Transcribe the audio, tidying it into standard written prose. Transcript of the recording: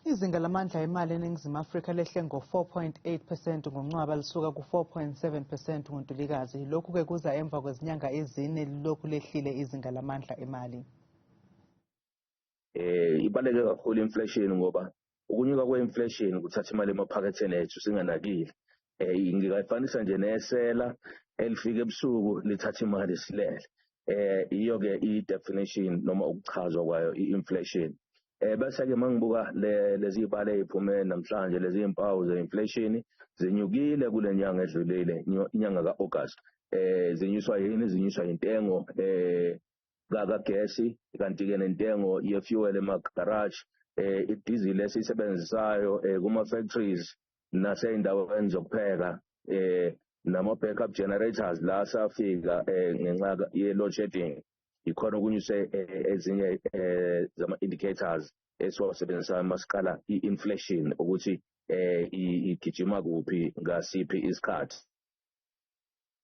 Izinga lamandla emali eNingizimu Afrika lehle ngo-4.8% ngoNcwaba lisuka ku-4.7% ngoNtulikazi. Lokhu-ke kuza emva kwezinyanga ezine lilokhu lehlile izinga lamandla emali. Ibaleke kakhulu inflation ngoba ukunyuka kwe-inflation kuthatha imali emaphaketheni ethu singanakile. Ngingayifanisa nje nesela elifika ebusuku lithatha imali silele. Iyo-ke i-definition noma ukuchazwa kwayo i-inflation. Bese-ke mangibuka lezi ibale eziphume namhlanje lezi impawu ze-inflation zinyukile kule nyanga edlulile inyanga ka-August. Zinyuswa yini? Zinyuswa intengo kagesi, kanti-ke nentengo ye-fuel ema-garage, idizili esiyisebenzisayo kuma-factories nasey'ndaweni zokupheka, nama-backup generators la asafika ngenxa ye-load shedding. Ikhona ukunyuse ezinye zama-indicators esiwasebenzisayo masikala i-inflation ukuthi igijima kuphi ngasiphi isikhathi.